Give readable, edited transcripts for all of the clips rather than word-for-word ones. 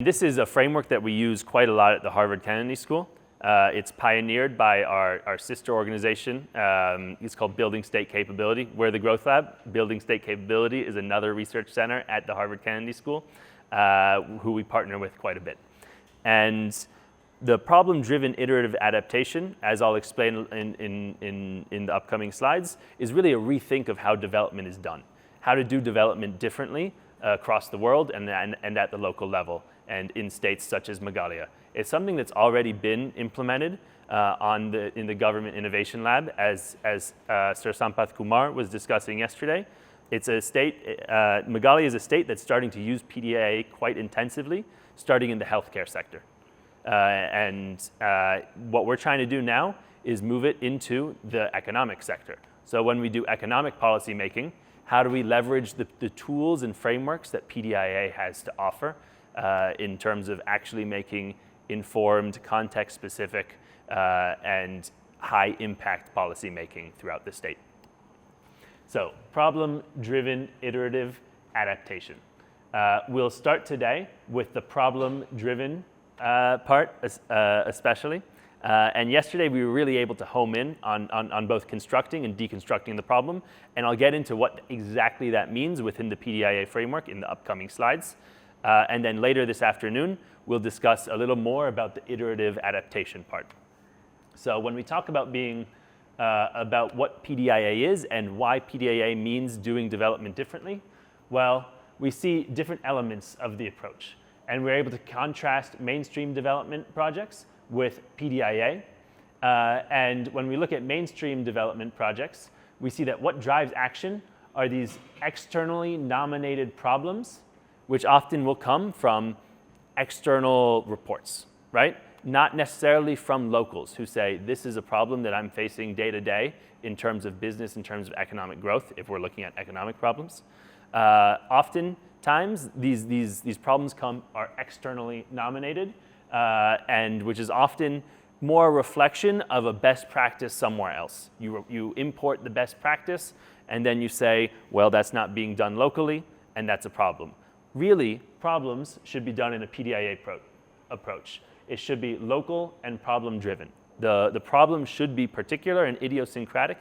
This is a framework that we use quite a lot at the Harvard Kennedy School. It's pioneered by our sister organization. It's called Building State Capability. We're the Growth Lab. Building State Capability is another research center at the Harvard Kennedy School who we partner with quite a bit. And the problem-driven iterative adaptation, as I'll explain in the upcoming slides, is really a rethink of how development is done, how to do development differently across the world and at the local level and in states such as Meghalaya. It's something that's already been implemented in the Government Innovation Lab, as Sir Sampath Kumar was discussing yesterday. It's a state, Meghalaya is a state that's starting to use PDIA quite intensively, starting in the healthcare sector. What we're trying to do now is move it into the economic sector. So when we do economic policy making, how do we leverage the tools and frameworks that PDIA has to offer in terms of actually making informed, context-specific, and high-impact policy making throughout the state? So, problem-driven iterative adaptation. We'll start today with the problem-driven part, especially. And yesterday we were really able to home in on both constructing and deconstructing the problem. And I'll get into what exactly that means within the PDIA framework in the upcoming slides. And then later this afternoon, we'll discuss a little more about the iterative adaptation part. So when we talk about about what PDIA is and why PDIA means doing development differently, well, we see different elements of the approach. And we're able to contrast mainstream development projects with PDIA. And when we look at mainstream development projects, we see that what drives action are these externally nominated problems, which often will come from external reports, right? Not necessarily from locals who say, this is a problem that I'm facing day to day in terms of business, in terms of economic growth, if we're looking at economic problems. Oftentimes, these problems are externally nominated, and which is often more a reflection of a best practice somewhere else. You import the best practice, and then you say, well, that's not being done locally, and that's a problem. Really, problems should be done in a PDIA approach. It should be local and problem-driven. The problem should be particular and idiosyncratic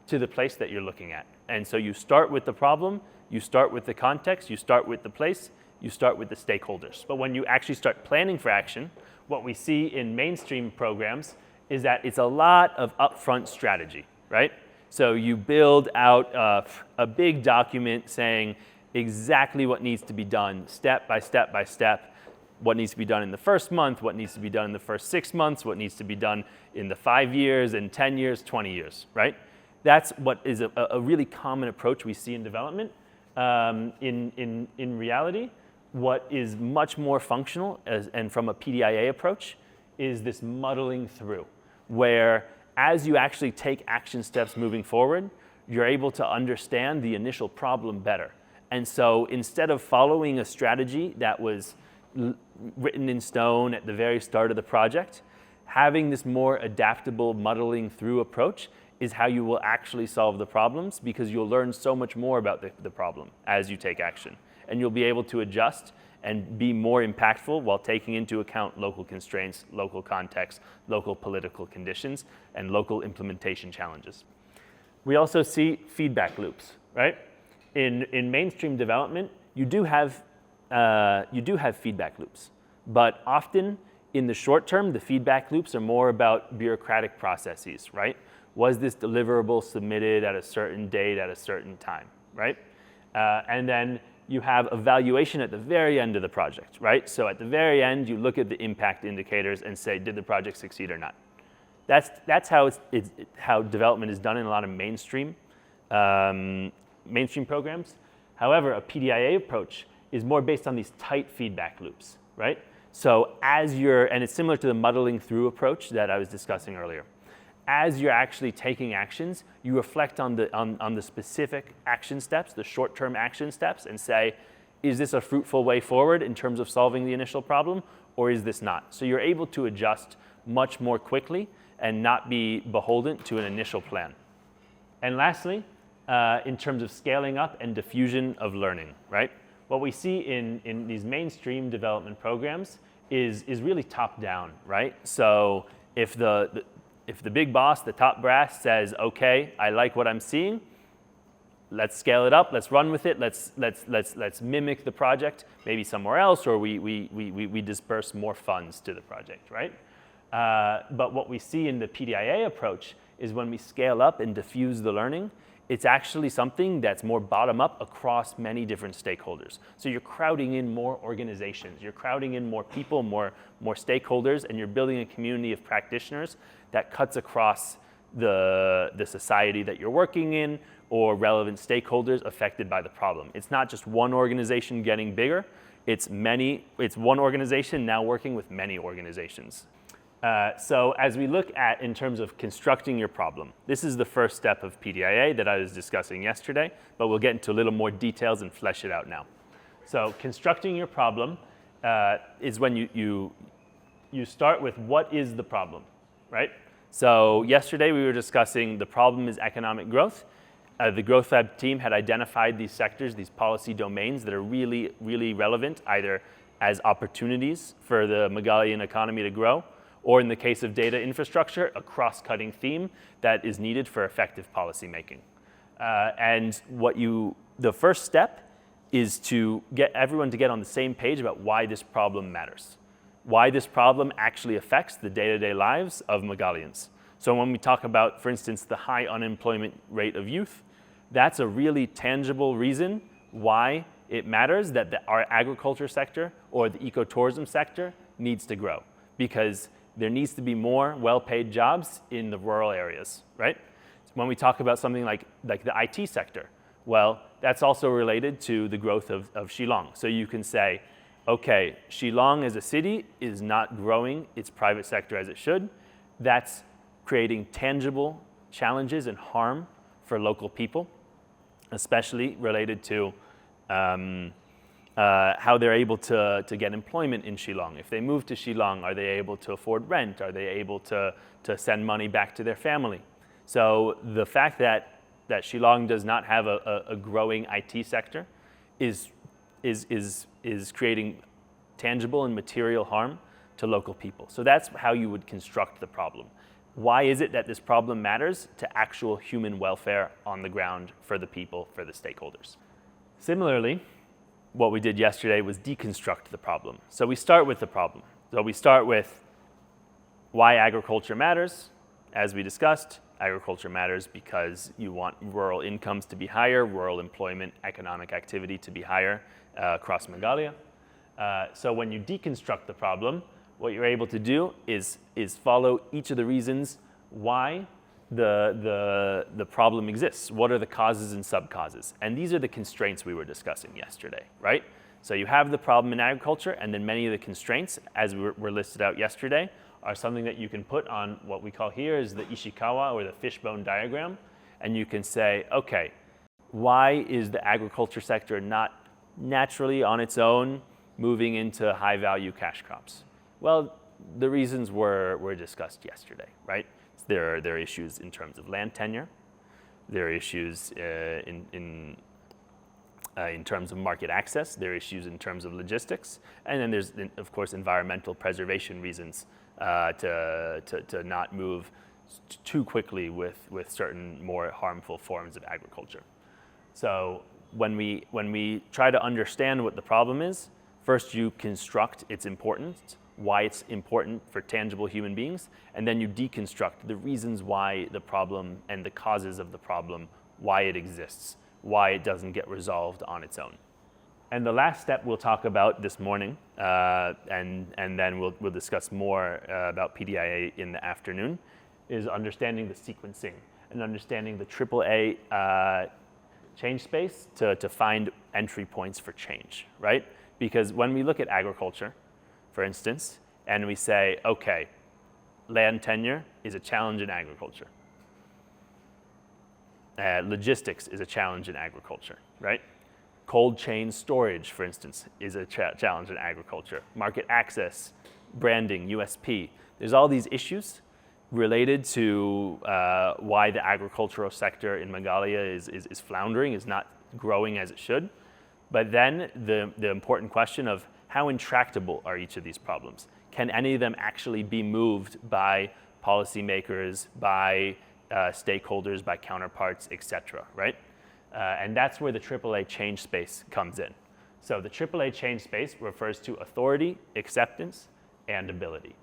to the place that you're looking at. And so you start with the problem, you start with the context, you start with the place, you start with the stakeholders. But when you actually start planning for action, what we see in mainstream programs is that it's a lot of upfront strategy, right? So you build out a big document saying exactly what needs to be done, step by step by step, what needs to be done in the first month, what needs to be done in the first 6 months, what needs to be done in the 5 years, and 10 years, 20 years, right? That's what is a really common approach we see in development. In reality, what is much more functional, and from a PDIA approach, is this muddling through, where as you actually take action steps moving forward, you're able to understand the initial problem better. And so instead of following a strategy that was written in stone at the very start of the project, having this more adaptable muddling through approach is how you will actually solve the problems, because you'll learn so much more about the problem as you take action. And you'll be able to adjust and be more impactful while taking into account local constraints, local context, local political conditions, and local implementation challenges. We also see feedback loops, right? In mainstream development, you do have feedback loops, but often in the short term, the feedback loops are more about bureaucratic processes, right? Was this deliverable submitted at a certain date at a certain time, right? And then you have evaluation at the very end of the project, right? So at the very end, you look at the impact indicators and say, did the project succeed or not? That's how development is done in a lot of mainstream programs. However, a PDIA approach is more based on these tight feedback loops, right? So and it's similar to the muddling through approach that I was discussing earlier. As you're actually taking actions, you reflect on the specific action steps, the short-term action steps, and say, is this a fruitful way forward in terms of solving the initial problem, or is this not? So you're able to adjust much more quickly and not be beholden to an initial plan. And lastly, in terms of scaling up and diffusion of learning, right? what we see in these mainstream development programs is really top down, right? So if the big boss, the top brass says, okay, I like what I'm seeing, let's scale it up, let's run with it, let's mimic the project maybe somewhere else, or we disperse more funds to the project, right? But what we see in the PDIA approach is when we scale up and diffuse the learning, it's actually something that's more bottom-up across many different stakeholders. So you're crowding in more organizations, you're crowding in more people, more stakeholders, and you're building a community of practitioners that cuts across the society that you're working in or relevant stakeholders affected by the problem. It's not just one organization getting bigger, it's one organization now working with many organizations. So as we look at in terms of constructing your problem, this is the first step of PDIA that I was discussing yesterday, but we'll get into a little more details and flesh it out now. So constructing your problem is when you start with what is the problem, right? So yesterday we were discussing the problem is economic growth. The Growth Lab team had identified these sectors, these policy domains that are really, really relevant, either as opportunities for the Meghalayan economy to grow, or in the case of data infrastructure, a cross-cutting theme that is needed for effective policymaking. And the first step is to get everyone to get on the same page about why this problem matters, why this problem actually affects the day-to-day lives of Meghalayans. So when we talk about, for instance, the high unemployment rate of youth, that's a really tangible reason why it matters that our agriculture sector or the ecotourism sector needs to grow, because there needs to be more well-paid jobs in the rural areas, right? When we talk about something like the IT sector, well, that's also related to the growth of Shillong. So you can say, okay, Shillong as a city is not growing its private sector as it should. That's creating tangible challenges and harm for local people, especially related to how they're able to get employment in Shillong. If they move to Shillong, are they able to afford rent? Are they able to send money back to their family? So the fact that Shillong does not have a growing IT sector is creating tangible and material harm to local people. So that's how you would construct the problem. Why is it that this problem matters to actual human welfare on the ground for the people, for the stakeholders? Similarly, what we did yesterday was deconstruct the problem. So we start with the problem. So we start with why agriculture matters. As we discussed, agriculture matters because you want rural incomes to be higher, rural employment, economic activity to be higher across Meghalaya. So when you deconstruct the problem, what you're able to do is follow each of the reasons why the problem exists. What are the causes and subcauses? And these are the constraints we were discussing yesterday, right? So you have the problem in agriculture, and then many of the constraints, as were listed out yesterday, are something that you can put on what we call here is the Ishikawa or the fishbone diagram. And you can say, okay, why is the agriculture sector not naturally on its own moving into high value cash crops? Well, the reasons were discussed yesterday, right? There are issues in terms of land tenure. There are issues in terms of market access. There are issues in terms of logistics. And then there's, of course, environmental preservation reasons to not move too quickly with certain more harmful forms of agriculture. So when we try to understand what the problem is, first you construct its importance, why it's important for tangible human beings, and then you deconstruct the reasons why the problem and the causes of the problem, why it exists, why it doesn't get resolved on its own. And the last step we'll talk about this morning, and then we'll discuss more about PDIA in the afternoon, is understanding the sequencing and understanding the AAA change space to find entry points for change, right? Because when we look at agriculture, for instance, and we say, okay, land tenure is a challenge in agriculture. Logistics is a challenge in agriculture, right? Cold chain storage, for instance, is a challenge in agriculture. Market access, branding, USP. There's all these issues related to why the agricultural sector in Meghalaya is floundering, is not growing as it should. But then the important question of how intractable are each of these problems? Can any of them actually be moved by policymakers, by stakeholders, by counterparts, et cetera, right? And that's where the AAA change space comes in. So the AAA change space refers to authority, acceptance, and ability.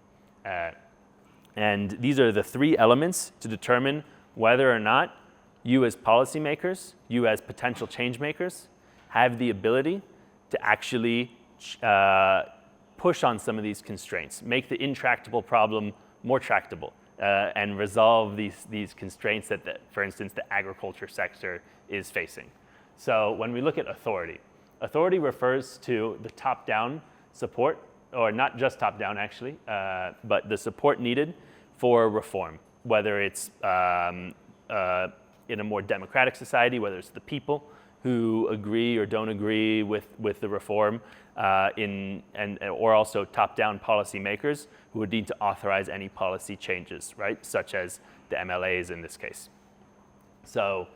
And these are the three elements to determine whether or not you as policymakers, you as potential change makers, have the ability to actually push on some of these constraints, make the intractable problem more tractable, and resolve these constraints that, for instance, the agriculture sector is facing. So when we look at authority, authority refers to the top-down support, or not just top-down actually, but the support needed for reform, whether it's in a more democratic society, whether it's the people who agree or don't agree with the reform, or also top-down policymakers who would need to authorize any policy changes, right? Such as the MLAs in this case. So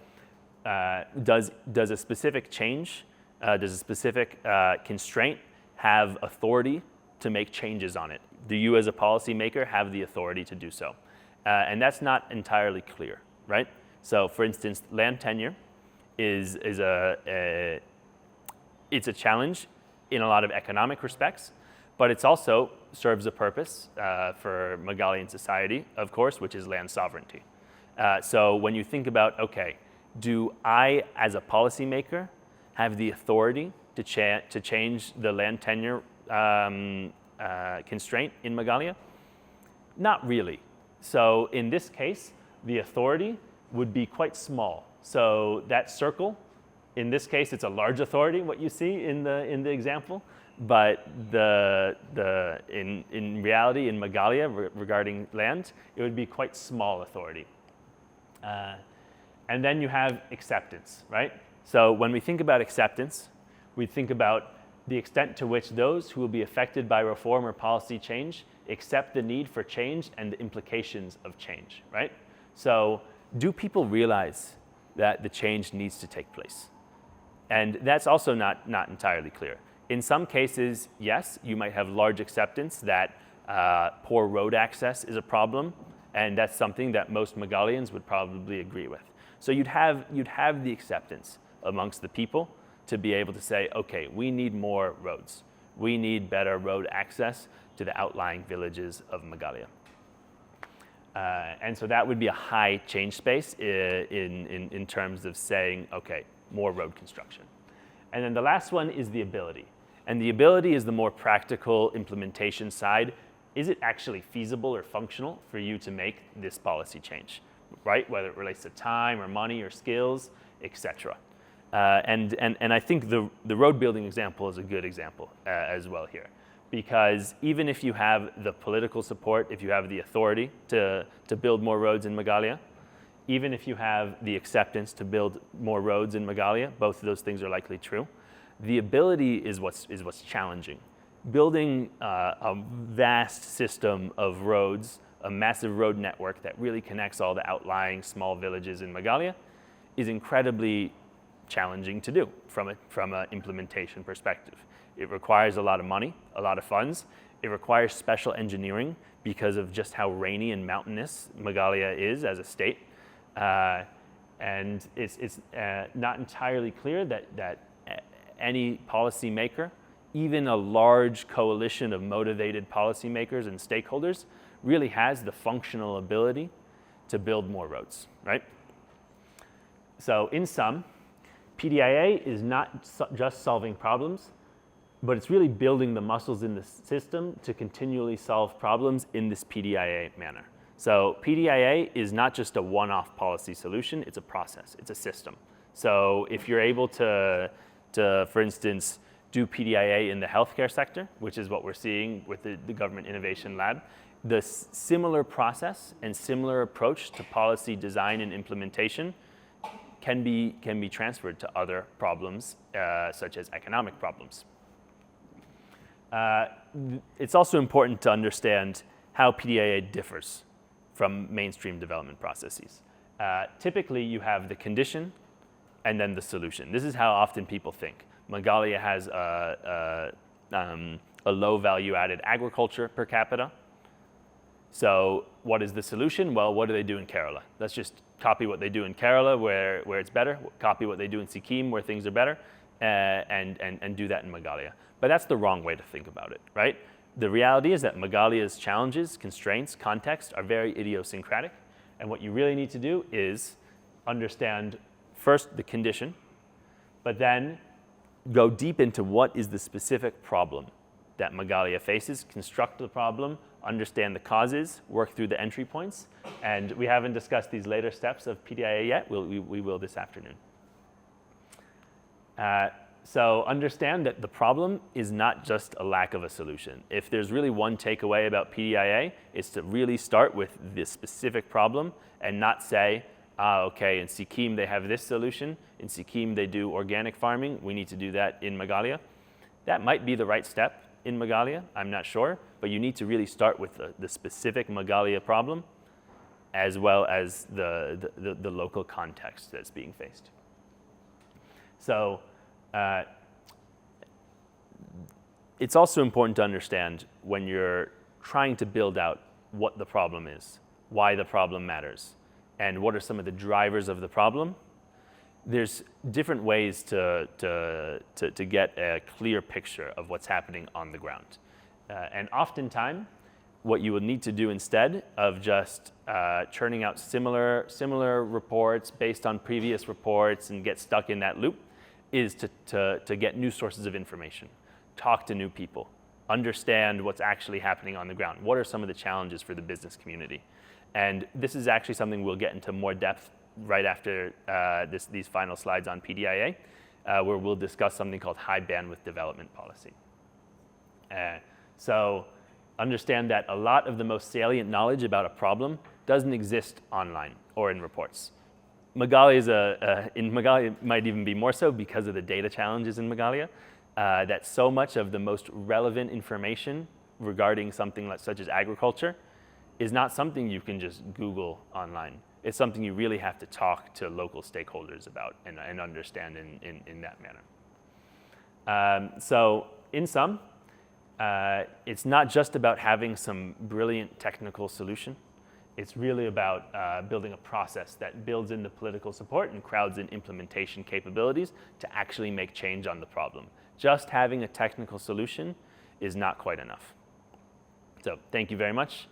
does a specific change, does a specific constraint have authority to make changes on it? Do you as a policymaker have the authority to do so? And that's not entirely clear, right? So for instance, land tenure is a challenge in a lot of economic respects, but it's also serves a purpose for Meghalayan society, of course, which is land sovereignty. So when you think about, okay, do I as a policymaker have the authority to change the land tenure constraint in Meghalaya? Not really. So in this case, the authority would be quite small. So that circle, in this case, it's a large authority, what you see in the example, but in reality, in Meghalaya, regarding land, it would be quite small authority. And then you have acceptance, right? So when we think about acceptance, we think about the extent to which those who will be affected by reform or policy change accept the need for change and the implications of change, right? So do people realize that the change needs to take place? And that's also not entirely clear. In some cases, yes, you might have large acceptance that poor road access is a problem, and that's something that most Meghalayans would probably agree with. So you'd have the acceptance amongst the people to be able to say, okay, we need more roads. We need better road access to the outlying villages of Meghalaya. And so that would be a high change space in terms of saying, okay, more road construction. And then the last one is the ability. And the ability is the more practical implementation side. Is it actually feasible or functional for you to make this policy change, right? Whether it relates to time or money or skills, etc. And I think the road building example is a good example as well here. Because even if you have the political support, if you have the authority to build more roads in Meghalaya, even if you have the acceptance to build more roads in Meghalaya, both of those things are likely true, the ability is what's challenging. Building a vast system of roads, a massive road network that really connects all the outlying small villages in Meghalaya is incredibly challenging to do from an implementation perspective. It requires a lot of money, a lot of funds. It requires special engineering because of just how rainy and mountainous Meghalaya is as a state. And it's not entirely clear that any policymaker, even a large coalition of motivated policymakers and stakeholders, really has the functional ability to build more roads, right? So in sum, PDIA is not just solving problems, but it's really building the muscles in the system to continually solve problems in this PDIA manner. So PDIA is not just a one-off policy solution, it's a process, it's a system. So if you're able to for instance, do PDIA in the healthcare sector, which is what we're seeing with the Government Innovation Lab, the similar process and similar approach to policy design and implementation can be transferred to other problems, such as economic problems. It's also important to understand how PDIA differs from mainstream development processes. Typically, you have the condition and then the solution. This is how often people think. Meghalaya has a low value-added agriculture per capita. So what is the solution? Well, what do they do in Kerala? Let's just copy what they do in Kerala where it's better, copy what they do in Sikkim where things are better, and do that in Meghalaya. But that's the wrong way to think about it, right? The reality is that Meghalaya's challenges, constraints, context are very idiosyncratic. And what you really need to do is understand first the condition, but then go deep into what is the specific problem that Meghalaya faces, construct the problem, understand the causes, work through the entry points. And we haven't discussed these later steps of PDIA yet. We will this afternoon. So understand that the problem is not just a lack of a solution. If there's really one takeaway about PDIA, it's to really start with this specific problem and not say, okay, in Sikkim they have this solution. In Sikkim they do organic farming. We need to do that in Meghalaya. That might be the right step in Meghalaya, I'm not sure, but you need to really start with the specific Meghalaya problem as well as the local context that's being faced. So it's also important to understand when you're trying to build out what the problem is, why the problem matters, and what are some of the drivers of the problem. There's different ways to get a clear picture of what's happening on the ground. And oftentimes, what you will need to do instead of just churning out similar reports based on previous reports and get stuck in that loop is to get new sources of information, talk to new people, understand what's actually happening on the ground. What are some of the challenges for the business community? And this is actually something we'll get into more depth right after these final slides on PDIA, where we'll discuss something called high bandwidth development policy. So understand that a lot of the most salient knowledge about a problem doesn't exist online or in reports. In Meghalaya it might even be more so because of the data challenges in Meghalaya, that so much of the most relevant information regarding something such as agriculture is not something you can just Google online. It's something you really have to talk to local stakeholders about and understand in that manner. So in sum, it's not just about having some brilliant technical solution. It's really about building a process that builds in the political support and crowds in implementation capabilities to actually make change on the problem. Just having a technical solution is not quite enough. So thank you very much.